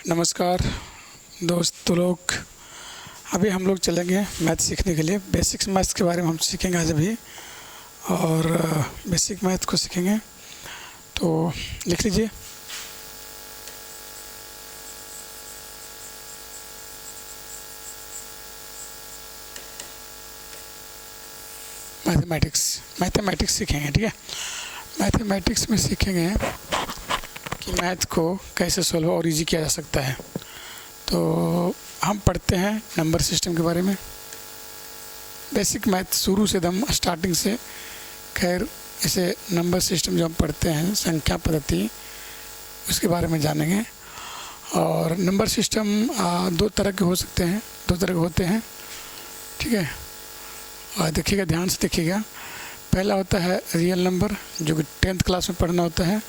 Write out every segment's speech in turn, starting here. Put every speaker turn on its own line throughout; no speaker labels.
नमस्कार दोस्तों लोग, अभी हम लोग चलेंगे मैथ सीखने के लिए। बेसिक्स मैथ्स के बारे में हम सीखेंगे आज अभी, और बेसिक मैथ को सीखेंगे। तो लिख लीजिए मैथमेटिक्स सीखेंगे। ठीक है, मैथमेटिक्स में सीखेंगे कि मैथ को कैसे सॉल्व और इजी किया जा सकता है। तो हम पढ़ते हैं नंबर सिस्टम के बारे में। बेसिक मैथ शुरू से एकदम स्टार्टिंग से, खैर ऐसे नंबर सिस्टम जो हम पढ़ते हैं, संख्या पद्धति, उसके बारे में जानेंगे। और नंबर सिस्टम दो तरह के हो सकते हैं, दो तरह के होते हैं। ठीक है, और देखिएगा, ध्यान से देखिएगा। पहला होता है रियल नंबर, जो कि 10th क्लास में पढ़ना होता है,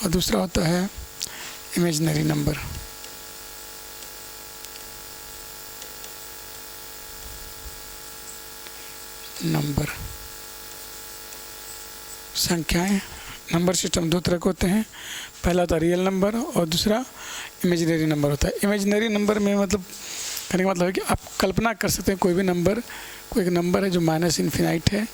और दूसरा होता है इमेजिनरी नंबर। संख्याएं, नंबर सिस्टम दो तरह के होते हैं। पहला होता है रियल नंबर और दूसरा इमेजिनरी नंबर होता है। इमेजिनरी नंबर में मतलब कहने का मतलब है कि आप कल्पना कर सकते हैं कोई भी नंबर, कोई एक नंबर है जो माइनस इन्फिनाइट है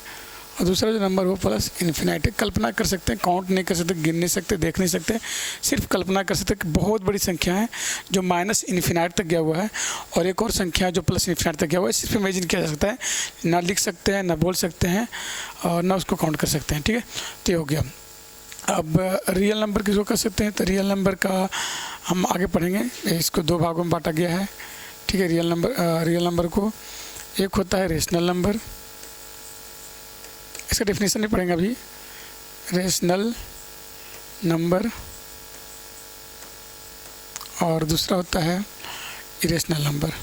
और दूसरा जो नंबर वो प्लस इन्फिनाइट है। कल्पना कर सकते हैं, काउंट नहीं कर सकते, गिन नहीं सकते, देख नहीं सकते, सिर्फ कल्पना कर सकते हैं कि बहुत बड़ी संख्या है जो माइनस इन्फिनाइट तक गया हुआ है, और एक और संख्या जो प्लस इन्फिनाइट तक गया हुआ है। सिर्फ इमेजिन किया जा सकता है, ना लिख सकते हैं, ना बोल सकते हैं, और ना उसको काउंट कर सकते हैं। ठीक है, तो ये हो गया। अब रियल नंबर किसको कर सकते हैं? तो रियल नंबर का हम आगे पढ़ेंगे। इसको दो भागों में बांटा गया है। ठीक है, रियल नंबर को एक होता है रेशनल नंबर, इसका डेफिनेशन नहीं पढ़ेंगे अभी। रेशनल नंबर, और दूसरा होता है इरेशनल नंबर।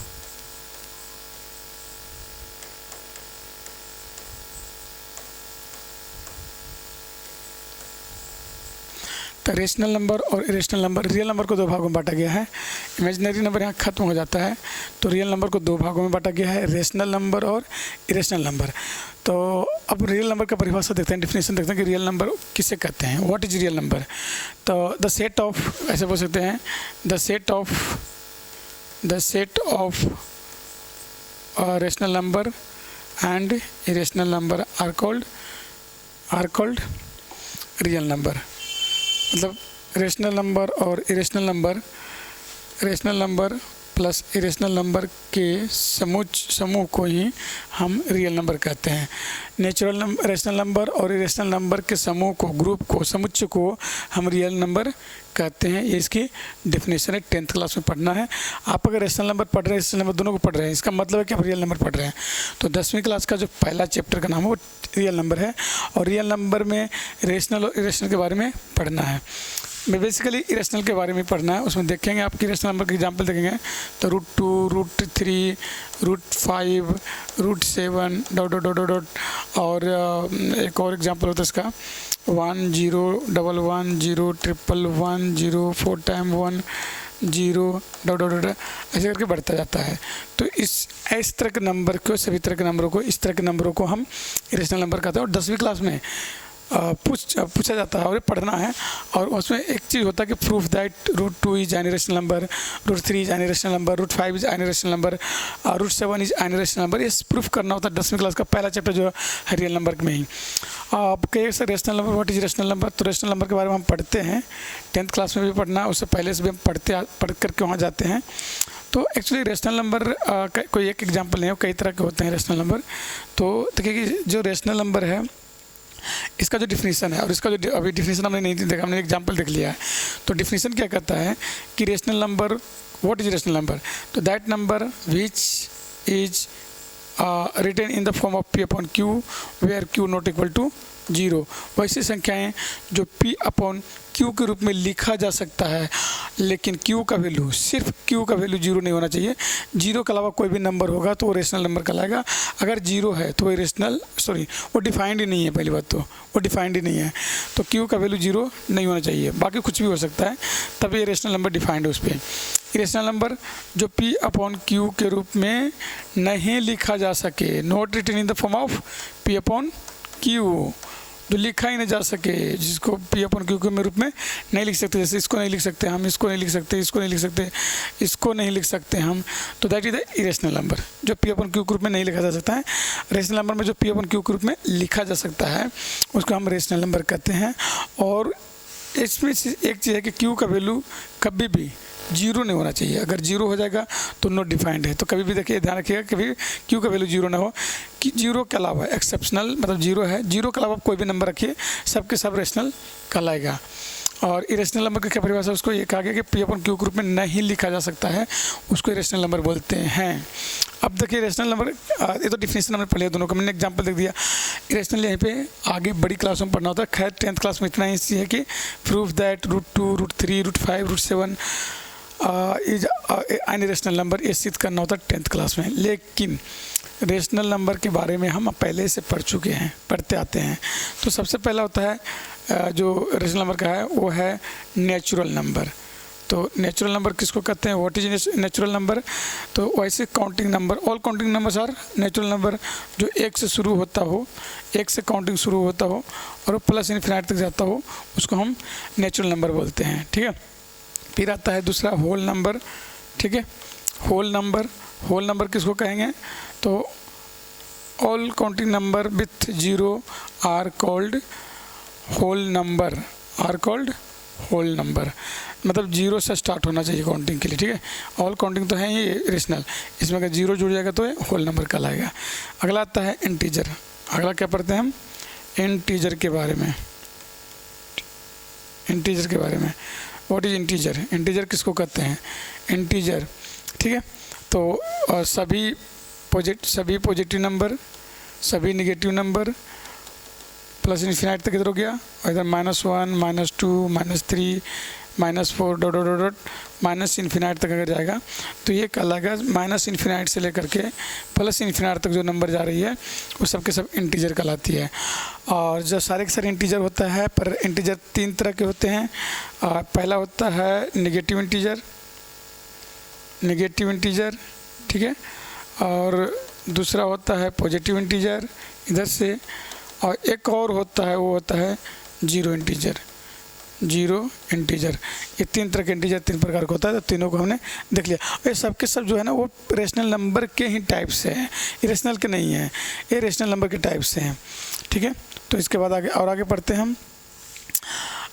तो रेशनल नंबर और इरेशनल नंबर, रियल नंबर को दो भागों में बांटा गया है। इमेजिनरी नंबर यहाँ खत्म हो जाता है, तो रियल नंबर को दो भागों में बांटा गया है, रेशनल नंबर और इरेशनल नंबर। तो अब रियल नंबर का परिभाषा देखते हैं, डेफिनेशन देखते हैं कि रियल नंबर किसे कहते हैं, व्हाट इज रियल नंबर। तो द सेट ऑफ, ऐसे बोल सकते हैं, the set of rational number and irrational number are called real number. मतलब रेशनल नंबर और irrational number plus irrational number के समूह को ही हम रियल नंबर कहते हैं। रेशनल नंबर और इरेशनल नंबर के समूह को, ग्रुप को, समुच्चय को हम रियल नंबर कहते हैं। ये इसकी डेफिनेशन है, 10th क्लास में पढ़ना है। आप अगर रेशनल नंबर पढ़ रहे हैं, इरेशनल नंबर दोनों को पढ़ रहे हैं, इसका मतलब है कि आप रियल नंबर पढ़ रहे हैं। तो 10वीं क्लास का जो पहला चैप्टर का नाम है वो रियल नंबर है, और रियल नंबर में रेशनल और इरेशनल के बारे में पढ़ना है। मैं बेसिकली इरेशनल के बारे में पढ़ना है, उसमें देखेंगे आपकी इरेशनल नंबर के एग्जांपल देखेंगे तो √2, √3, √5, √7 ... और एक और एग्जांपल होता है इसका 1 0 1 1 0 1 1 0 4 टाइम 1 0 ... ऐसे करके बढ़ता जाता है। तो इस तरह के नंबर को, सभी तरह के नंबरों को, इस तरह के नंबरों को हम इरेशनल नंबर कहते हैं। और 10वीं क्लास में पूछा जाता है और पढ़ना है, और उसमें एक चीज़ होता है कि proof that √2 is an irrational number, √3 is an irrational number, √5 is an irrational number, √7 is an irrational number. ये प्रूफ करना होता है 10वीं क्लास का पहला चैप्टर जो है रियल नंबर में ही। आप कहिए sir rational number, what is rational number? तो रेशनल नंबर के बारे में हम पढ़ते हैं, 10th क्लास में भी पढ़ना, उससे पहले से भी हम पढ़ करके वहाँ जाते हैं। तो एक्चुअली रेशनल नंबर कोई एक एग्जाम्पल नहीं है, कई तरह के होते हैं रेशनल नंबर। तो देखिए कि जो रेशनल नंबर है, इसका जो डिफिनीशन है, और इसका जो अभी डिफिनीशन हमने नहीं देखा, हमने एग्जांपल देख लिया है। तो डिफिनीशन क्या कहता है कि rational number, what is rational number? तो that number which is written in the form of P/Q where Q not equal to 0। वैसी संख्याएं जो P/Q के रूप में लिखा जा सकता है, लेकिन Q का वैल्यू, सिर्फ Q का वैल्यू 0 नहीं होना चाहिए। 0 के अलावा कोई भी नंबर होगा तो वो रेशनल नंबर कहलाएगा। अगर 0 है तो वो डिफाइंड ही नहीं है। पहली बात तो वो डिफाइंड ही नहीं है, तो Q का वैल्यू 0 नहीं होना चाहिए, बाकी कुछ भी हो सकता है, तब ये रेशनल नंबर डिफाइंड है उस पर। इरेशनल नंबर जो P/Q के रूप में नहीं लिखा जा सके, not written in the form of P/Q, जो लिखा ही नहीं जा सके, जिसको पी अपन क्यू के रूप में नहीं लिख सकते, जैसे इसको नहीं लिख सकते हम, इसको नहीं लिख सकते, इसको नहीं लिख सकते, इसको नहीं लिख सकते हम, तो that is the irrational number जो पी अपन क्यू के रूप में नहीं लिखा जा सकता है। रेशनल नंबर में जो पी अपन क्यू के रूप में लिखा जा सकता है उसको हम रेशनल नंबर कहते हैं। और इसमें एक चीज़ है कि क्यू का वैल्यू कभी भी जीरो नहीं होना चाहिए। अगर जीरो हो जाएगा तो नॉट डिफाइंड है। तो कभी भी देखिए, ध्यान रखिएगा कभी क्यू का वैल्यू जीरो ना हो, कि जीरो के अलावा एक्सेप्शनल मतलब जीरो है, जीरो के अलावा कोई भी नंबर रखिए सबके सब रेशनल कहलाएगा। और इरेशनल नंबर की क्या परिभाषा है, उसको ये कहा गया कि पी अपन क्यू के रूप में नहीं लिखा जा सकता है, उसको इरेशनल नंबर बोलते हैं। अब देखिए इरेशनल नंबर, ये तो डिफिनेशन हमने पढ़ लिया दोनों का, मैंने एग्जांपल देख दिया। इरेशनल यहीं पे आगे बड़ी क्लासों में पढ़ना होता है, खैर 10th क्लास में इतना ही है कि proof that √2, √3, √5, √7 is an irrational number, ये सिद्ध करना होता है 10th क्लास में। लेकिन रेशनल नंबर के बारे में हम पहले से पढ़ चुके हैं, पढ़ते आते हैं। तो सबसे पहला होता है जो रेशनल नंबर का है वो है नेचुरल नंबर। तो नेचुरल नंबर किसको कहते हैं, व्हाट इज नेचुरल नंबर। तो वैसे counting number, all counting numbers are natural number, जो एक से शुरू होता हो, एक से काउंटिंग शुरू होता हो और वो प्लस इन्फिनिटी तक जाता हो, उसको हम नेचुरल नंबर बोलते हैं। ठीक है। फिर आता है दूसरा होल नंबर। ठीक है, होल नंबर, होल नंबर किसको कहेंगे, तो all counting number with zero are called whole number, are called whole number, मतलब जीरो से स्टार्ट होना चाहिए काउंटिंग के लिए। ठीक है, ऑल काउंटिंग तो है ये रेशनल, इसमें अगर जीरो जुड़ जाएगा तो ये होल नंबर कहलाएगा। अगला आता है इंटीजर। अगला क्या पढ़ते हैं हम, इंटीजर के बारे में। इंटीजर के बारे में, व्हाट इज इंटीजर, इंटीजर किसको कहते हैं, इंटीजर। ठीक है, तो सभी पॉजिटिव नंबर, सभी निगेटिव नंबर प्लस इन्फिनिटी तक इधर हो गया, और इधर -1, -2, -3, -4 dot dot dot minus infinity तक अगर जाएगा तो ये कहलाएगा माइनस इन्फिनिटी से लेकर के प्लस इन्फिनिटी तक जो नंबर जा रही है वो सब के सब इंटीजर कहलाती है। और जो सारे के सारे इंटीजर होता है, पर इंटीजर 3 तरह के होते हैं। पहला होता है नेगेटिव इंटीजर, ठीक है, और दूसरा होता है पॉजिटिव इंटीजर इधर से, और एक और होता है वो होता है जीरो इंटीजर। ये 3 तरह के इंटीजर 3 प्रकार का होता है, तो तीनों को हमने देख लिया। ये सब के सब जो है ना वो रेशनल नंबर के ही टाइप से हैं, इरेशनल के नहीं हैं, ये रेशनल नंबर के टाइप से हैं। ठीक है, तो इसके बाद आगे पढ़ते हैं हम।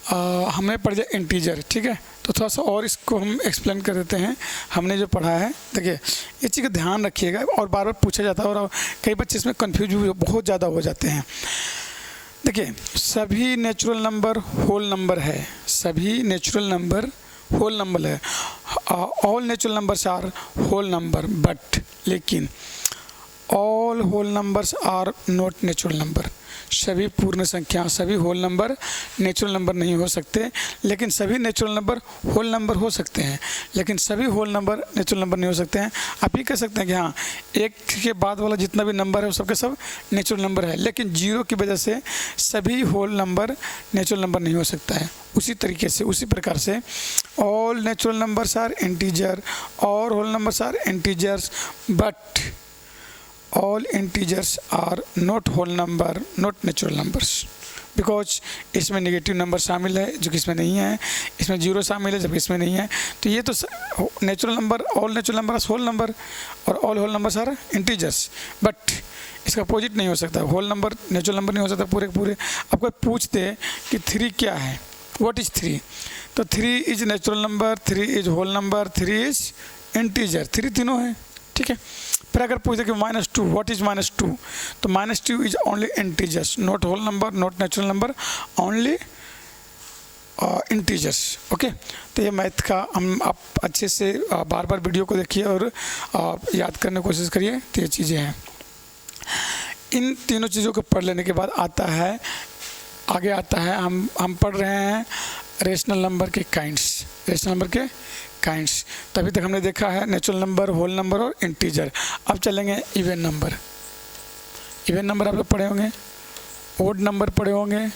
हमने पढ़ लिया इंटीजर। ठीक है, तो थोड़ा सा और इसको हम एक्सप्लेन कर देते हैं। हमने जो पढ़ा है, देखिए इस चीज़ का ध्यान रखिएगा, और बार बार पूछा जाता है और कई बच्चे इसमें कंफ्यूज भी बहुत ज़्यादा हो जाते हैं। देखिए सभी नेचुरल नंबर होल नंबर है, सभी नेचुरल नंबर होल नंबर है। All natural numbers are whole number, but लेकिन all whole numbers are not natural number. सभी पूर्ण संख्या, सभी होल नंबर नेचुरल नंबर नहीं हो सकते, लेकिन सभी नेचुरल नंबर होल नंबर हो सकते हैं, लेकिन सभी होल नंबर नेचुरल नंबर नहीं हो सकते हैं। आप ये कह सकते हैं कि हाँ, एक के बाद वाला जितना भी नंबर है वो सबके सब नेचुरल नंबर है, लेकिन जीरो की वजह से सभी होल नंबर नेचुरल नंबर नहीं हो सकता है। उसी तरीके से, उसी प्रकार से all natural numbers are integer और whole numbers are integers, but all integers are not whole number, not natural numbers, because इसमें नेगेटिव नंबर शामिल है जो कि इसमें नहीं है, इसमें जीरो शामिल है जबकि इसमें नहीं है। तो ये तो natural number, all natural number whole number और all whole numbers are integers, but इसका अपोजिट नहीं हो सकता। होल नंबर नेचुरल नंबर नहीं हो सकता पूरे। आपको पूछते कि 3 क्या है, व्हाट इज 3, तो 3 is natural number, 3 is whole number, 3 is integer, 3 तीनों है। ठीक है, फिर अगर पूछते कि -2 व्हाट इज -2, तो -2 is only integers, not whole number, not natural number, only integers. Okay, तो ये मैथ का हम आप अच्छे से बार बार वीडियो को देखिए और याद करने की कोशिश करिए। तो ये चीज़ें हैं, इन तीनों चीज़ों को पढ़ लेने के बाद आगे आता है हम पढ़ रहे हैं रेशनल नंबर के काइंड्स। रेशनल नंबर के काइंड्स तभी तक हमने देखा है नेचुरल नंबर, होल नंबर और इंटीजर। अब चलेंगे इवन नंबर। इवन नंबर आप लोग पढ़े होंगे, ओड नंबर पढ़े होंगे,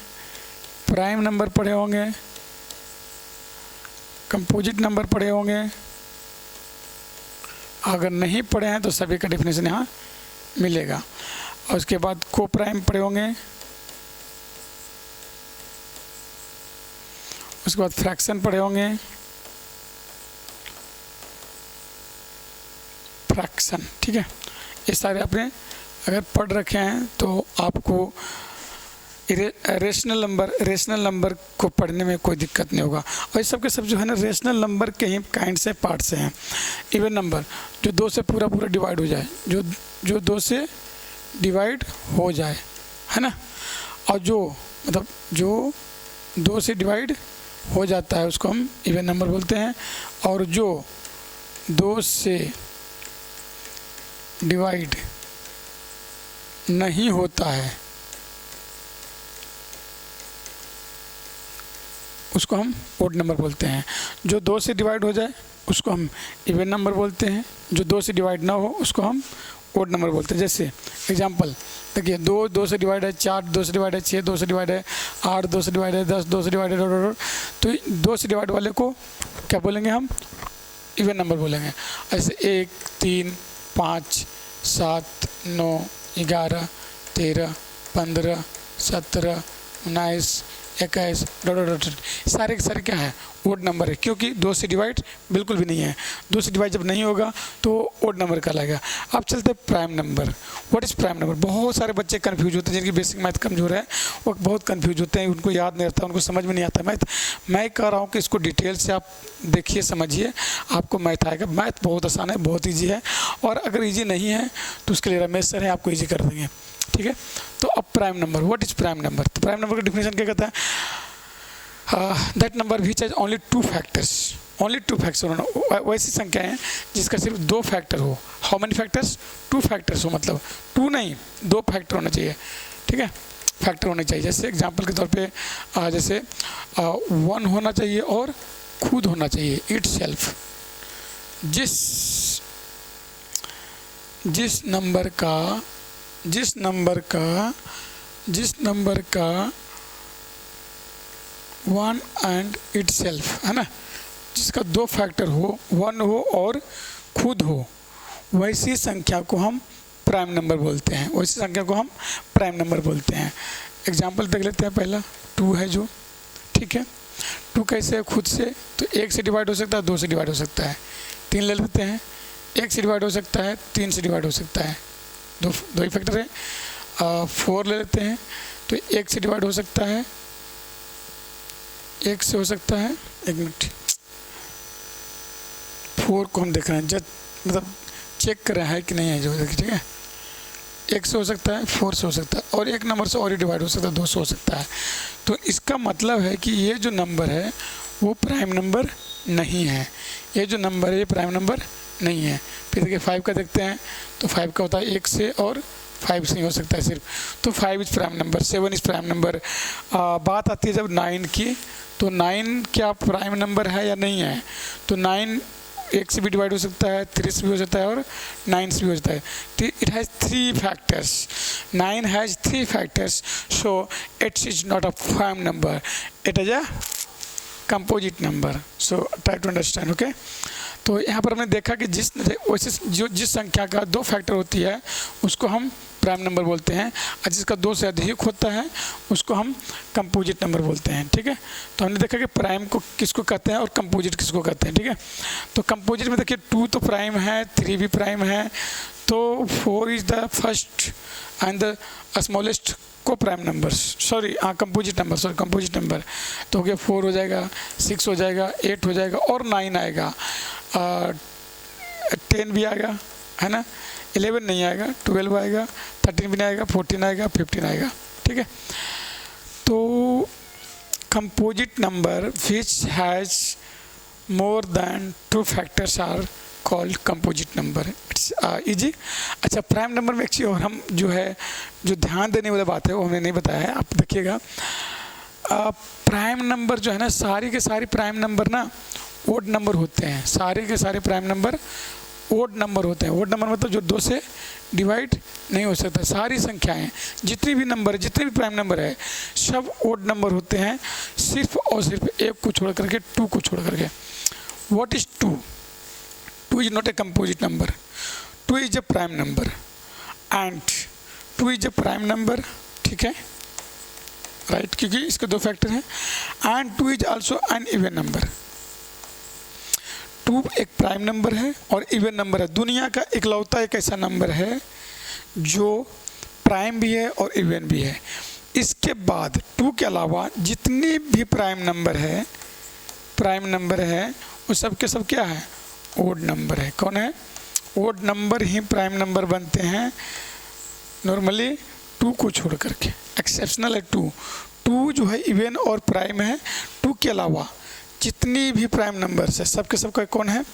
प्राइम नंबर पढ़े होंगे, कंपोजिट नंबर पढ़े होंगे। अगर नहीं पढ़े हैं तो सभी का डेफिनेशन यहाँ मिलेगा। और उसके बाद को प्राइम पढ़े होंगे, उसके बाद फ्रैक्शन पढ़े होंगे, फ्रैक्शन, ठीक है। ये सारे आपने अगर पढ़ रखे हैं तो आपको रेशनल नंबर को पढ़ने में कोई दिक्कत नहीं होगा। और ये सब के सब जो है ना रेशनल नंबर के ही काइंड से पार्ट से हैं। इवन नंबर जो 2 से पूरा डिवाइड हो जाए, जो 2 से डिवाइड हो जाए, है ना, और जो 2 से डिवाइड हो जाता है उसको हम इवन नंबर बोलते हैं। और जो 2 से डिवाइड नहीं होता है उसको हम ओड नंबर बोलते हैं। जो 2 से डिवाइड हो जाए उसको हम इवन नंबर बोलते हैं। जो 2 से डिवाइड ना हो उसको हम ओड नंबर बोलते हैं। जैसे एग्जांपल देखिए, 2 से डिवाइड है 4, 2 से डिवाइड है 6, 2 से डिवाइड है 8, 2 से डिवाइड है 10, 2 से डिवाइड है तो 2 से डिवाइड वाले को क्या बोलेंगे हम? इवन नंबर बोलेंगे। ऐसे 1, 3, 5, 7, 9, 11, 13, 15, 17, 19, 21 सारे के सारे क्या है? ओड नंबर है, क्योंकि 2 से डिवाइड बिल्कुल भी नहीं है। 2 से डिवाइड जब नहीं होगा तो ओड नंबर कहलाएगा। अब चलते हैं prime number. What is prime number? बहुत सारे बच्चे कंफ्यूज होते हैं, जिनकी बेसिक मैथ कमजोर है वो बहुत कंफ्यूज होते हैं, उनको याद नहीं रहता, उनको समझ में नहीं आता मैथ। मैं कह रहा हूँ कि इसको डिटेल से आप देखिए, समझिए, आपको मैथ आएगा। मैथ बहुत आसान है, बहुत ईजी है, और अगर ईजी नहीं है तो उसके लिए रमेश सर है, आपको ईजी कर देंगे, ठीक है। तो अब prime number, what is prime number? तो प्राइम नंबर का डिफिनेशन क्या कहता है? That number which has only 2 factors, only 2 factors. वैसी संख्या है जिसका सिर्फ 2 फैक्टर हो। How many factors? 2 फैक्टर्स हो, मतलब 2 नहीं 2 फैक्टर होना चाहिए, ठीक है, फैक्टर होने चाहिए। जैसे एग्जांपल के तौर पे जैसे 1 होना चाहिए और खुद होना चाहिए, इट सेल्फ। जिस नंबर का 1 एंड इट सेल्फ, है ना, जिसका 2 फैक्टर हो, 1 हो और खुद हो, वैसी संख्या को हम प्राइम नंबर बोलते हैं। वैसी संख्या को हम प्राइम नंबर बोलते हैं। एग्जाम्पल देख लेते हैं। पहला 2 है जो, ठीक है, 2 कैसे है? खुद से, तो 1 से डिवाइड हो सकता है, 2 से डिवाइड हो सकता है। 3 ले लेते हैं, 1 से डिवाइड हो सकता है, 3 से डिवाइड हो सकता है, दो ही फैक्टर है। 4 ले लेते हैं, तो 1 से डिवाइड हो सकता है, 1 से हो सकता है, 1 मिनट, 4 को हम देख रहे हैं, मतलब चेक कर रहे हैं कि नहीं है जो, देखिए, ठीक है। 1 से हो सकता है, 4 से हो सकता है, और 1 नंबर से और ही डिवाइड हो सकता है, 2 से हो सकता है। तो इसका मतलब है कि ये जो नंबर है वो प्राइम नंबर नहीं है। ये जो नंबर है ये प्राइम नंबर नहीं है। फिर देखिए 5 का देखते हैं, तो 5 का होता है 1 से और 5 से ही हो सकता है सिर्फ, तो 5 is prime number, 7 is prime number. बात आती है जब 9 की, तो 9 क्या प्राइम नंबर है या नहीं है? तो 9 1 से भी डिवाइड हो सकता है, 3 से भी हो सकता है और 9 से भी हो सकता है। It has 3 factors, 9 has 3 factors, so it is not a prime number, it is a composite number. So try to understand, okay. तो यहाँ पर हमने देखा कि जिस संख्या का 2 फैक्टर होती है उसको हम प्राइम नंबर बोलते हैं, और जिसका 2 से अधिक होता है उसको हम कंपोजिट नंबर बोलते हैं, ठीक है। तो हमने देखा कि प्राइम को किसको कहते हैं और कंपोजिट किसको कहते हैं, ठीक है। तो कंपोजिट में देखिए 2 तो प्राइम है, 3 भी प्राइम है, तो 4 is the first and the smallest co prime number, sorry composite number. तो हो गया 4 हो जाएगा, 6 हो जाएगा, 8 हो जाएगा और 9 आएगा, 10 भी आएगा, है ना, 11 नहीं आएगा, 12 आएगा, 13 भी नहीं आएगा, 14 आएगा, 15 आएगा, ठीक है। तो composite number which has more than 2 factors are called composite number. It's easy. अच्छा, प्राइम नंबर में एक्चुअली और हम जो ध्यान देने वाली बात है वो हमने नहीं बताया है, आप देखिएगा। प्राइम नंबर जो है ना, सारी के सारी प्राइम नंबर ना ओड नंबर होते हैं। सारे के सारे प्राइम नंबर ओड नंबर होते हैं। ओड नंबर मतलब जो 2 से डिवाइड नहीं हो सकता। सारी संख्याएं, जितनी भी नंबर, जितने भी प्राइम नंबर है, सब ओड नंबर होते हैं, सिर्फ और सिर्फ एक को छोड़ करके, 2 को छोड़ करके। What is 2? 2 is not a composite number. 2 is a prime number and 2 is a prime number, ठीक है। राइट, क्योंकि इसके 2 फैक्टर हैं। And 2 is also an even number. 2 एक प्राइम नंबर है और इवन नंबर है। दुनिया का इकलौता एक ऐसा नंबर है जो प्राइम भी है और इवन भी है। इसके बाद 2 के अलावा जितने भी प्राइम नंबर है वो सब के सब क्या है, ओड नंबर है। कौन है, ओड नंबर ही प्राइम नंबर बनते हैं नॉर्मली 2 को छोड़ करके। एक्सेप्शनल है 2 जो है इवन और प्राइम है। 2 के अलावा जितनी भी प्राइम नंबर्स है सब के सब का कौन है,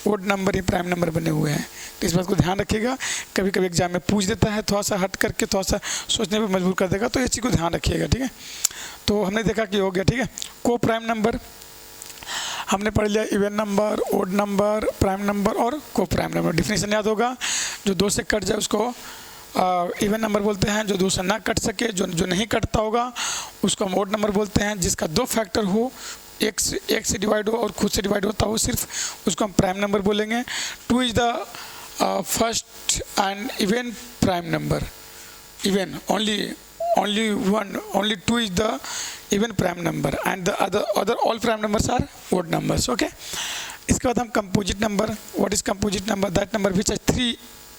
ओड नंबर ही प्राइम नंबर बने हुए हैं। तो इस बात को ध्यान रखिएगा, कभी कभी एग्जाम में पूछ देता है, थोड़ा सा हट करके थोड़ा सा सोचने पर मजबूर कर देगा, तो इस चीज़ को ध्यान रखिएगा, ठीक है। तो हमने देखा कि हो गया, ठीक है। को प्राइम नंबर हमने पढ़ लिया, even number, odd number, prime number और को प्राइम नंबर। डिफिनेशन याद होगा, जो 2 से कट जाए उसको इवन नंबर बोलते हैं, जो 2 से ना कट सके, जो नहीं कटता होगा उसको हम ओड नंबर बोलते हैं। जिसका 2 फैक्टर हो, एक से डिवाइड हो और खुद से डिवाइड होता हो सिर्फ, उसको हम प्राइम नंबर बोलेंगे। 2 is the first and even prime number. Even only 2 is the even prime number and the other all prime numbers are odd numbers, okay। इसके बाद हम composite number, what is composite number, that number which has 3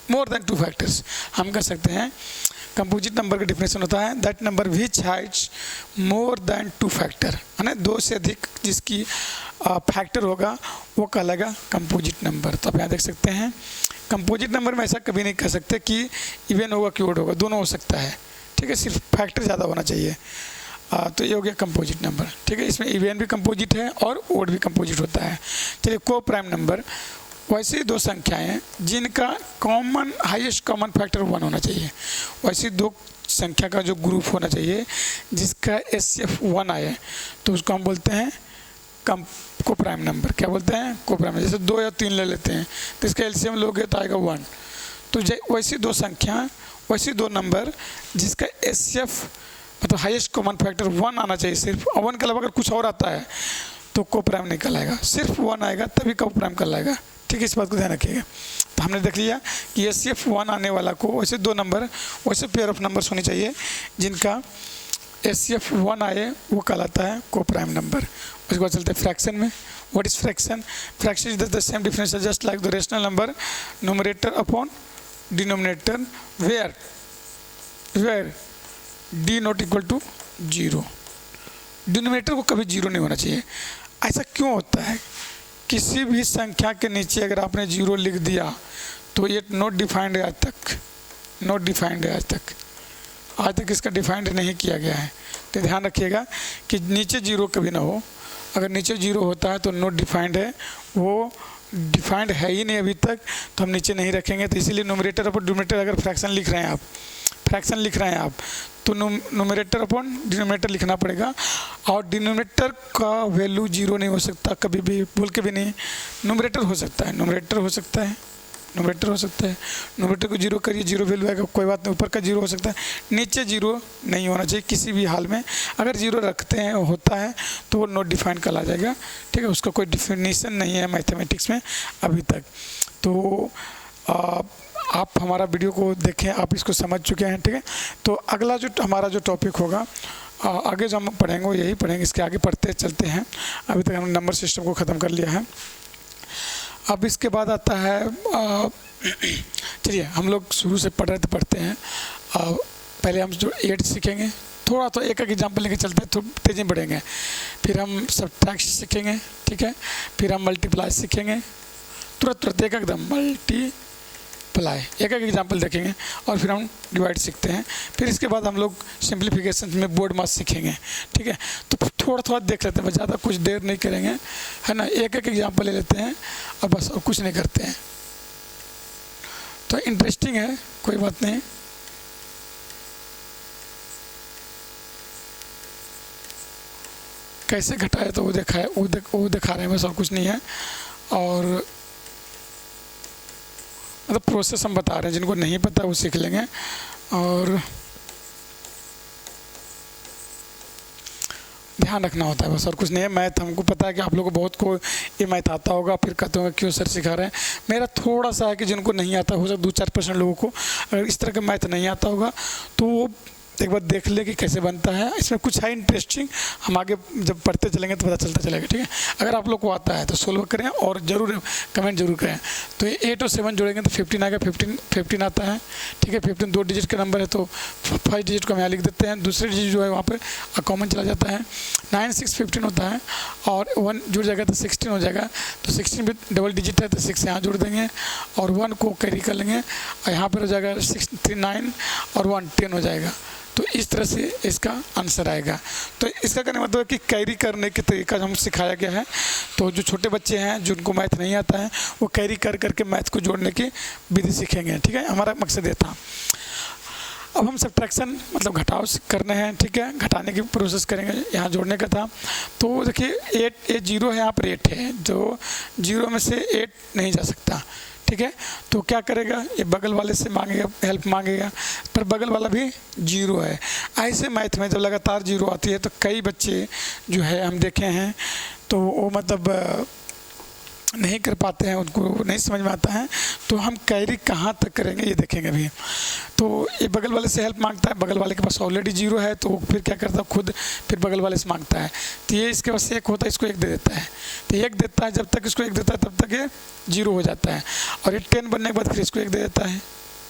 more than 2 factors। हम कर सकते हैं composite number का definition होता है that number which has more than 2 factor, है ना, 2 से अधिक जिसकी फैक्टर होगा वो कहलाएगा कंपोजिट नंबर। तो आप यहाँ देख सकते हैं कंपोजिट नंबर में ऐसा कभी नहीं कह सकते कि इवन होगा कि ओड होगा, दोनों हो सकता है, ठीक है, सिर्फ फैक्टर ज़्यादा होना चाहिए। तो ये हो गया कंपोजिट नंबर, ठीक है। इसमें इवन भी कंपोजिट है और ओड भी कंपोजिट होता है। चलिए को प्राइम नंबर, वैसी 2 संख्याएं जिनका कॉमन हाईएस्ट कॉमन फैक्टर 1 होना चाहिए, वैसी 2 संख्या का जो ग्रुप होना चाहिए जिसका HCF 1 आए तो उसको हम बोलते हैं को प्राइम नंबर। क्या बोलते हैं, को प्राइम। जैसे 2 या 3 ले लेते हैं तो इसका LCM लोगे तो आएगा 1। तो वैसी 2 संख्या, वैसी 2 नंबर जिसका HCF मतलब हाईएस्ट कॉमन फैक्टर 1 आना चाहिए सिर्फ, 1 के अलावा अगर कुछ और आता है तो को प्राइम नहीं कहलाएगा, सिर्फ 1 आएगा तभी को प्राइम कहलाएगा, ठीक है। इस बात को ध्यान रखिएगा। तो हमने देख लिया कि HCF 1 आने वाला को वैसे 2 नंबर, वैसे पेयर ऑफ नंबर्स होने चाहिए जिनका HCF 1 आए वो कहलाता है को प्राइम नंबर। उसके बाद चलते हैं फ्रैक्शन में। What is fraction, fraction is the same difference just like the rational number, numerator upon denominator where d not equal to 0। Denominator को कभी 0 नहीं होना चाहिए। ऐसा क्यों होता है, किसी भी संख्या के नीचे अगर आपने 0 लिख दिया तो ये नॉट डिफाइंड है आज तक, नॉट डिफाइंड है आज तक इसका डिफाइंड नहीं किया गया है। तो ध्यान रखिएगा कि नीचे 0 कभी ना हो। अगर नीचे 0 होता है तो नॉट डिफाइंड है, वो डिफाइंड है ही नहीं अभी तक, तो हम नीचे नहीं रखेंगे। तो इसीलिए न्यूमरेटर अपॉन डिनोमिनेटर, अगर फ्रैक्शन लिख रहे हैं आप तो न्यूमरेटर अपॉन डिनोमिनेटर लिखना पड़ेगा। और डिनोमिनेटर का वैल्यू 0 नहीं हो सकता कभी भी, बोल के भी नहीं। न्यूमरेटर हो सकता है, न्यूमरेटर हो सकता है, न्यूमरेटर को 0 करिए, 0 वैल्यू आएगा, कोई बात नहीं। ऊपर का 0 हो सकता है, नीचे 0 नहीं होना चाहिए किसी भी हाल में। अगर 0 रखते हैं होता है तो वो नॉट डिफाइंड कहा जाएगा, ठीक है। उसका कोई डिफिनीशन नहीं है मैथमेटिक्स में अभी तक। तो आप हमारा वीडियो को देखें, आप इसको समझ चुके हैं, ठीक है। तो अगला जो हमारा जो टॉपिक होगा आगे जो हम पढ़ेंगे वो यही पढ़ेंगे, इसके आगे पढ़ते चलते हैं। अभी तक हमने नंबर सिस्टम को ख़त्म कर लिया है। अब इसके बाद आता है चलिए हम लोग शुरू से पढ़ते हैं। पहले हम जो 8 सीखेंगे, थोड़ा तो एक एग्जाम्पल लेके चलते हैं, थोड़ा तेज़ी में बढ़ेंगे। फिर हम सब्ट्रैक्शन सीखेंगे, ठीक है। फिर हम मल्टीप्लाई सीखेंगे, तुरंत एकदम मल्टीप्लाई, एक एग्जाम्पल देखेंगे। और फिर हम डिवाइड सीखते हैं। फिर इसके बाद हम लोग सिंप्लीफिकेशन में बोर्ड मास सीखेंगे, ठीक है। तो थोड़ा देख लेते हैं, ज़्यादा कुछ देर नहीं करेंगे, है ना। एक एग्जाम्पल ले लेते हैं और बस और कुछ नहीं करते हैं। तो इंटरेस्टिंग है, कोई बात नहीं। कैसे घटाए तो वो दिखा है, वो दिखा रहे हैं बस, और कुछ नहीं है। और मतलब प्रोसेस हम बता रहे हैं, जिनको नहीं पता वो सीख लेंगे। और ध्यान रखना होता है बस, और कुछ नहीं है। मैथ हमको पता है कि आप लोगों को बहुत को ये मैथ आता होगा, फिर कहते होंगे क्यों सर सिखा रहे हैं। मेरा थोड़ा सा है कि जिनको नहीं आता हो सकता 2-4% लोगों को अगर इस तरह का मैथ नहीं आता होगा तो वो एक बार देख ले कि कैसे बनता है। इसमें कुछ है इंटरेस्टिंग, हम आगे जब पढ़ते चलेंगे तो पता चलता चलेगा, ठीक है। अगर आप लोग को आता है तो सोल्व करें और ज़रूर कमेंट जरूर करें। तो ये 8 और 7 जोड़ेंगे तो 15 आएगा, 15 आता है, ठीक है। 15 2 डिजिट का नंबर है तो फर्स्ट डिजिट को हम यहाँ लिख देते हैं, दूसरे डिजिट जो है वहाँ पर कॉमन चला जाता है। 9 6 15 होता है और 1 जुड़ जाएगा तो 16 हो जाएगा। तो 16 भी डबल डिजिट है तो 6 यहाँ जोड़ देंगे और 1 को कैरी कर लेंगे और यहाँ पर हो जाएगा 6 3 9 और 1 10 हो जाएगा। तो इस तरह से इसका आंसर आएगा। तो इसका कहने मतलब है कि कैरी करने के तरीका हम सिखाया गया है। तो जो छोटे बच्चे हैं जिनको मैथ नहीं आता है वो कैरी कर करके मैथ को जोड़ने की विधि सीखेंगे, ठीक है। हमारा मकसद ये था। अब हम सब्ट्रैक्शन मतलब घटाव करने हैं, ठीक है। घटाने की प्रोसेस करेंगे, यहाँ जोड़ने का था। तो देखिए 8 ये 0 है, यहाँ पर 8 है, जो 0 में से 8 नहीं जा सकता, ठीक है। तो क्या करेगा, ये बगल वाले से मांगेगा, हेल्प मांगेगा, पर बगल वाला भी 0 है। ऐसे मैथ में जब लगातार 0 आती है तो कई बच्चे जो है हम देखे हैं तो वो मतलब नहीं कर पाते हैं, उनको नहीं समझ में आता है। तो हम कैरी कहाँ तक करेंगे ये देखेंगे अभी। तो ये बगल वाले से हेल्प मांगता है, बगल वाले के पास ऑलरेडी 0 है तो फिर क्या करता है खुद फिर बगल वाले से मांगता है। तो ये इसके पास 1 होता है, इसको 1 दे देता है। तो 1 देता है, जब तक इसको 1 देता है तब तक ये 0 हो जाता है। और ये 10 बनने के बाद फिर इसको 1 दे देता है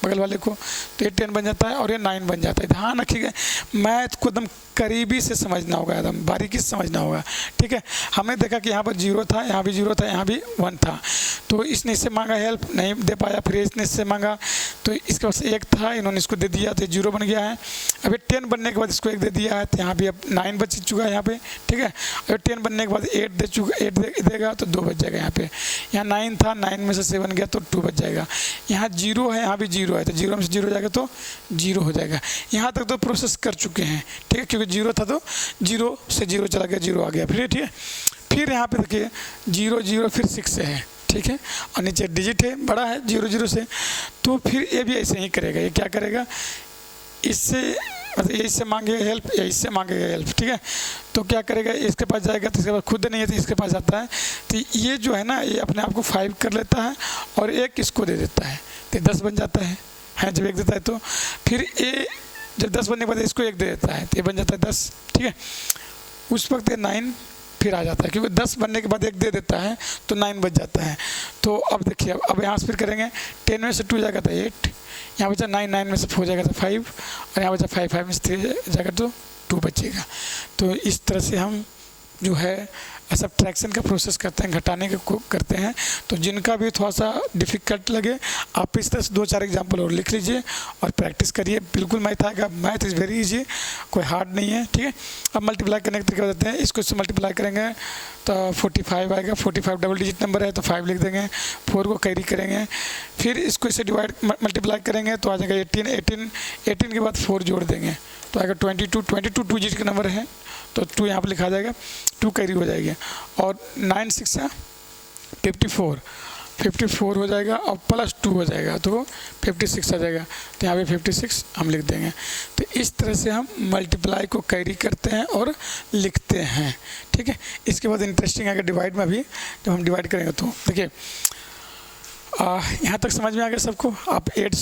बगल वाले को, तो ये 10 बन जाता है और ये 9 बन जाता है। ध्यान रखिएगा, मैथ को एकदम करीबी से समझना होगा, एकदम बारीकी से समझना होगा, ठीक है। हमने देखा कि यहाँ पर 0 था, यहाँ भी 0 था, यहाँ भी 1 था। तो इसने इससे मांगा हेल्प, नहीं दे पाया, फिर इसने इससे मांगा तो इसके पास 1 था, इन्होंने इसको दे दिया तो 0 बन गया है। अभी 10 बनने के बाद इसको 1 दे दिया है तो यहाँ भी अब 9 बच चुका है यहाँ पे, ठीक है। अभी 10 बनने के बाद 8 दे चुका, 8 देगा तो 2 बच जाएगा यहाँ पे। यहाँ 9 था, 9 में से 7 गया तो 2 बच जाएगा। यहाँ 0 है, यहाँ भी 0 है तो 0 में से 0 जाएगा तो 0 हो जाएगा। यहाँ तक तो प्रोसेस कर चुके हैं, ठीक है, क्योंकि 0 था तो 0 से 0 चला गया, 0 आ गया फिर, ठीक है। फिर यहाँ पे देखिए 0 0 फिर 6 से है, ठीक है, और नीचे डिजिट है बड़ा है 0 0 से। तो फिर ये भी ऐसे ही करेगा, ये क्या करेगा, इससे मतलब ये इससे मांगेगा हेल्प, ये इससे मांगेगा हेल्प, ठीक है। तो क्या करेगा, इसके पास जाएगा तो इसके पास खुद नहीं है तो इसके पास आता है तो ये जो है ना ये अपने आप को 5 कर लेता है और 1 इसको दे देता है तो 10 बन जाता है जब 1 देता है। तो फिर ये जब 10 बनने के बाद इसको 1 दे देता है तो ये बन जाता है 10, ठीक है। उस वक्त ये 9 फिर आ जाता है क्योंकि 10 बनने के बाद 1 दे देता है तो 9 बच जाता है। तो अब देखिए अब यहाँ से फिर करेंगे 10 में से 2 जाएगा तो 8, यहाँ बचा 9 9 में से 4 जाएगा तो 5 और यहाँ बचा 5 5 में से 3 जाएगा तो 2 बचेगा। तो इस तरह से हम जो है सब्ट्रैक्शन का प्रोसेस करते हैं, घटाने को करते हैं। तो जिनका भी थोड़ा सा डिफ़िकल्ट लगे आप इस तरह से 2-4 एग्जाम्पल और लिख लीजिए और प्रैक्टिस करिए, बिल्कुल मैथ आएगा। मैथ इज़ वेरी इजी, कोई हार्ड नहीं है, ठीक है। अब मल्टीप्लाई करने का तरीका बताते हैं। इसको इससे मल्टीप्लाई करेंगे तो 45 आएगा, 45 डबल डिजिट नंबर है तो 5 लिख देंगे, 4 को कैरी करेंगे, फिर इसको इससे डिवाइड मल्टीप्लाई करेंगे तो आ जाएगा 18 के बाद 4 जोड़ देंगे तो आएगा 22 2 डिजिट का नंबर है तो 2 यहाँ पर लिखा जाएगा, 2 कैरी हो जाएगी और 9 6 54 हो जाएगा और प्लस 2 हो जाएगा तो 56 आ जाएगा तो यहाँ पे 56 हम लिख देंगे। तो इस तरह से हम मल्टीप्लाई को कैरी करते हैं और लिखते हैं, ठीक है। इसके बाद इंटरेस्टिंग आएगा डिवाइड में भी, जब हम डिवाइड करेंगे तो देखिए यहाँ तक समझ में आ गया सबको। आप ऐड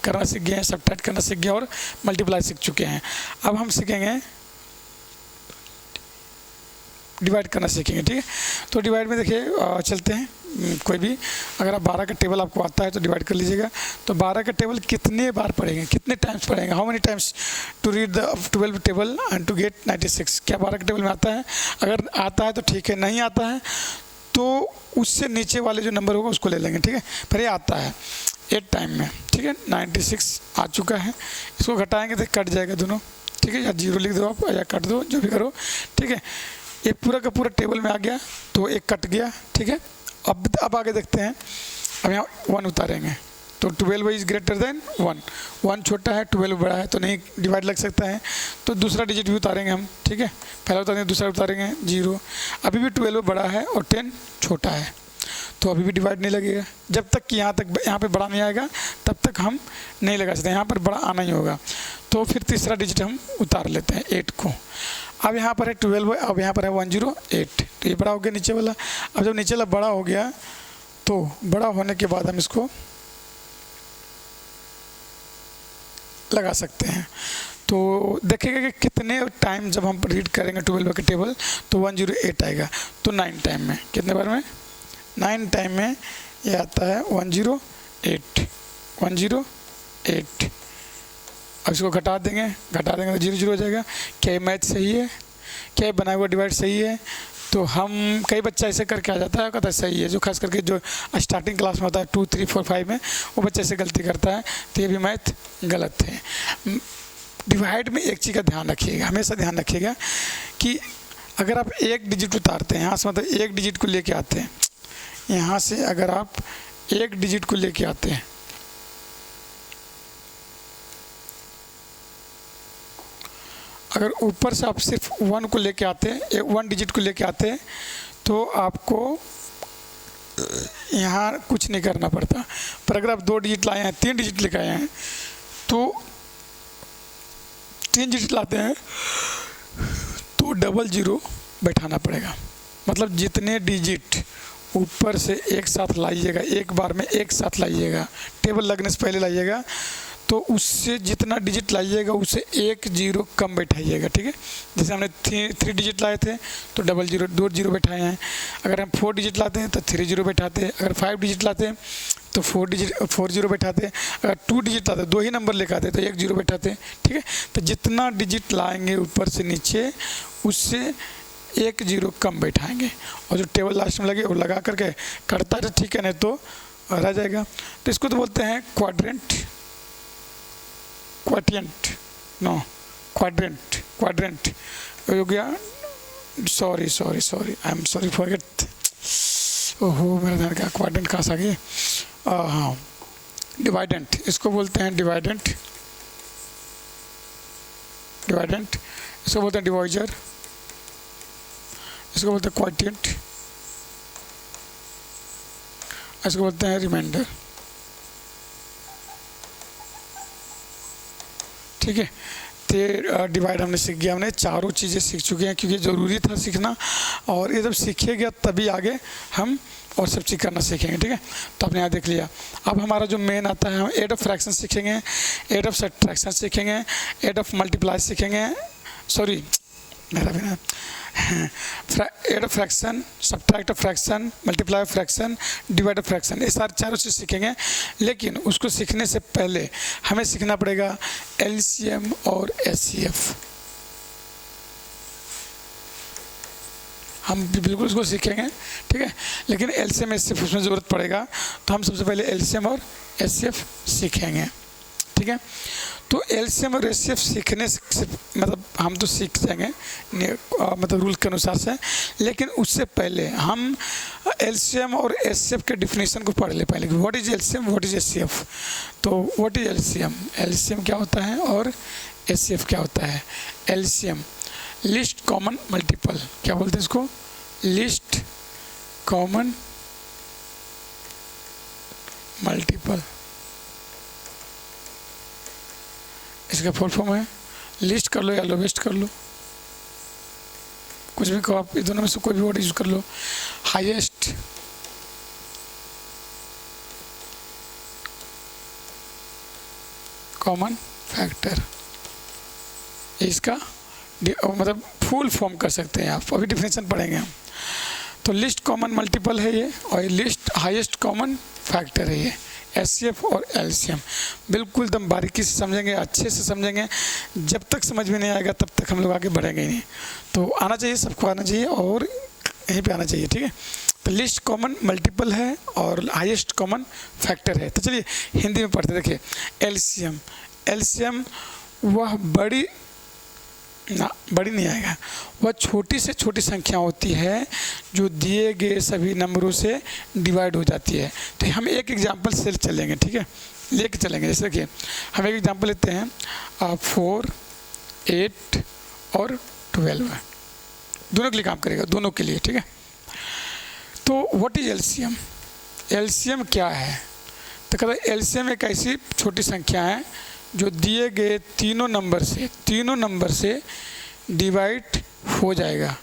करना सीख गए हैं, सब्ट्रैक्ट करना सीख गए और मल्टीप्लाई सीख चुके हैं। अब हम सीखेंगे डिवाइड करना सीखेंगे, ठीक है। तो डिवाइड में देखिए चलते हैं, कोई भी अगर आप 12 का टेबल आपको आता है तो डिवाइड कर लीजिएगा। तो 12 का टेबल कितने बार पढ़ेंगे, कितने टाइम्स पढ़ेंगे, how many times to read the 12 table and to get 96। क्या 12 के टेबल में आता है? अगर आता है तो ठीक है, नहीं आता है तो उससे नीचे वाले जो नंबर होगा उसको ले लेंगे, ठीक है। पर ये आता है 8 टाइम में, ठीक है। 96 आ चुका है, इसको घटाएंगे तो कट जाएगा दोनों, ठीक है। या 0 लिख दो आप या कट दो, जो भी करो, ठीक है। ये पूरा का पूरा टेबल में आ गया तो 1 कट गया, ठीक है। अब आगे देखते हैं, अब यहाँ 1 उतारेंगे तो 12 इज़ ग्रेटर देन 1 छोटा है 12 बड़ा है तो नहीं डिवाइड लग सकता है। तो दूसरा डिजिट भी उतारेंगे हम, ठीक है। पहला उतारेंगे, दूसरा उतारेंगे 0। अभी भी 12 बड़ा है और 10 छोटा है तो अभी भी डिवाइड नहीं लगेगा। जब तक कि यहाँ पे बड़ा नहीं आएगा तब तक हम नहीं लगा सकते, यहाँ पर बड़ा आना ही होगा। तो फिर तीसरा डिजिट हम उतार लेते हैं 8 को। अब यहाँ पर है 12, अब यहाँ पर है 108, तो ये बड़ा हो गया नीचे वाला। अब जब नीचे वाला बड़ा हो गया तो बड़ा होने के बाद हम इसको लगा सकते हैं। तो देखिएगा कि कितने टाइम जब हम रीड करेंगे 12 का टेबल तो 108 आएगा। तो 9 टाइम में, कितने बार में? 9 टाइम में ये आता है 108। अब इसको घटा देंगे तो 0 हो जाएगा। क्या ये मैथ सही है? क्या ये बनाया हुआ डिवाइड सही है? तो हम कई बच्चा ऐसे करके आ जाता है, कहता है सही है। जो खास करके जो स्टार्टिंग क्लास में होता है 2, 3, 4, 5 में, वो बच्चा ऐसे गलती करता है। तो ये भी मैथ गलत है। डिवाइड में एक चीज़ का ध्यान रखिएगा, हमेशा ध्यान रखिएगा कि अगर आप एक डिजिट उतारते हैं यहाँ से, मतलब एक डिजिट को लेके आते हैं, यहाँ से अगर आप एक डिजिट को लेके आते हैं, अगर ऊपर से आप सिर्फ 1 को लेके आते हैं, 1 डिजिट को लेके आते हैं, तो आपको यहाँ कुछ नहीं करना पड़ता। पर अगर आप 2 डिजिट लाए हैं, 3 डिजिट लेके आए हैं, तो 3 डिजिट लाते हैं तो 00 बैठाना पड़ेगा। मतलब जितने डिजिट ऊपर से एक साथ लाइएगा, एक बार में एक साथ लाइएगा, टेबल लगने से पहले लाइएगा, तो उससे जितना डिजिट लाइएगा उससे 1 0 कम बैठाइएगा। ठीक है, जैसे हमने 3 डिजिट लाए थे तो 00 2 0 बैठाए हैं। अगर हम 4 डिजिट लाते हैं तो 3 0 बैठाते हैं। अगर 5 डिजिट लाते हैं तो 4 0 बैठाते हैं। अगर 2 डिजिट लाते हैं, 2 ही नंबर लेकर आते हैं, तो 1 0 बैठाते हैं। ठीक है, तो जितना डिजिट लाएंगे ऊपर से नीचे उससे 1 0 कम बैठाएंगे। और जो टेबल लास्ट में लगे वो लगा करके करता है, ठीक है, नहीं तो रह जाएगा। तो इसको तो बोलते हैं क्वाड्रेंट हो गया। Sorry I am sorry forget. ओहो, मेरा ध्यान का क्वाड्रेंट कहाँ से आ गई? हाँ, डिवाइडेंट, इसको बोलते हैं डिवाइडेंट। इसको बोलते हैं डिवाइजर, इसको बोलते हैं क्वोटिएंट, इसको बोलते हैं रिमाइंडर। ठीक है, तो डिवाइड हमने सीख गया, हमने चारों चीज़ें सीख चुके हैं क्योंकि ज़रूरी था सीखना। और ये जब सीखेगा तभी आगे हम और सब चीज़ करना सीखेंगे। ठीक है, तो आपने यहाँ देख लिया। अब हमारा जो मेन आता है, हम एड ऑफ फ्रैक्शन सीखेंगे, एड ऑफ सब्ट्रैक्शन सीखेंगे, एड ऑफ मल्टीप्लाई सीखेंगे, सॉरी मेरा भी ना, add of fraction, subtract of fraction, multiply of fraction, divide of fraction, ये सारे चारों चीज़ सीखेंगे। लेकिन उसको सीखने से पहले हमें सीखना पड़ेगा एलसीएम और एचसीएफ। हम बिल्कुल उसको सीखेंगे, ठीक है, लेकिन एलसीएम एचसीएफ उसमें ज़रूरत पड़ेगा। तो हम सबसे पहले एलसीएम और एचसीएफ सीखेंगे। ठीक है, तो एलसीएम और एचसीएफ सीखने से मतलब हम तो सीख जाएंगे मतलब रूल के अनुसार से, लेकिन उससे पहले हम एलसीएम और एचसीएफ के डिफिनेशन को पढ़ ले पहले। What is LCM, what is HCF. तो व्हाट इज एलसीएम, एलसीएम क्या होता है और एचसीएफ क्या होता है। एलसीएम लिस्ट कॉमन मल्टीपल, क्या बोलते हैं इसको, लिस्ट कॉमन मल्टीपल, इसका फुल फॉर्म है, लिस्ट कर लो या लोवेस्ट कर लो, कुछ भी कहो आप, दोनों में से कोई भी वर्ड यूज कर लो। हाईएस्ट कॉमन फैक्टर, इसका मतलब फुल फॉर्म कर सकते हैं आप, अभी डिफिनेशन पढ़ेंगे हम। तो लिस्ट कॉमन मल्टीपल है ये, और लिस्ट हाईएस्ट कॉमन फैक्टर है ये। एचसीएफ और एलसीएम बिल्कुल एकदम बारीकी से समझेंगे, अच्छे से समझेंगे। जब तक समझ में नहीं आएगा तब तक हम लोग आगे बढ़ेंगे ही नहीं। तो आना चाहिए, सबको आना चाहिए और यहीं पे आना चाहिए। ठीक है, तो लिस्ट कॉमन मल्टीपल है और हाईएस्ट कॉमन फैक्टर है। तो चलिए हिंदी में पढ़ते, देखिए एलसीएम, एलसीएम वह बड़ी नहीं आएगा, वह छोटी से छोटी संख्या होती है जो दिए गए सभी नंबरों से डिवाइड हो जाती है। तो हम एक एग्जांपल से चलेंगे, ठीक है, लेके चलेंगे। जैसे देखिए हम एक एग्जांपल लेते हैं 4, 8 और 12, दोनों के लिए काम करेगा, दोनों के लिए। ठीक है, तो व्हाट इज एलसीएम, एलसीएम क्या है। तो कहते हैं एलसीएम एक ऐसी छोटी संख्या है जो दिए गए तीनों नंबर से डिवाइड हो जाएगा।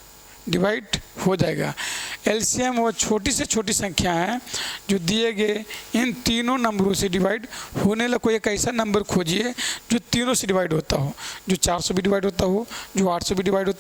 एलसीएम वो छोटी से छोटी संख्या है जो दिए गए इन तीनों नंबरों से डिवाइड होने लगा। कोई एक ऐसा नंबर खोजिए जो तीनों से डिवाइड होता हो, जो 400 भी डिवाइड होता हो, जो 800 भी डिवाइड होता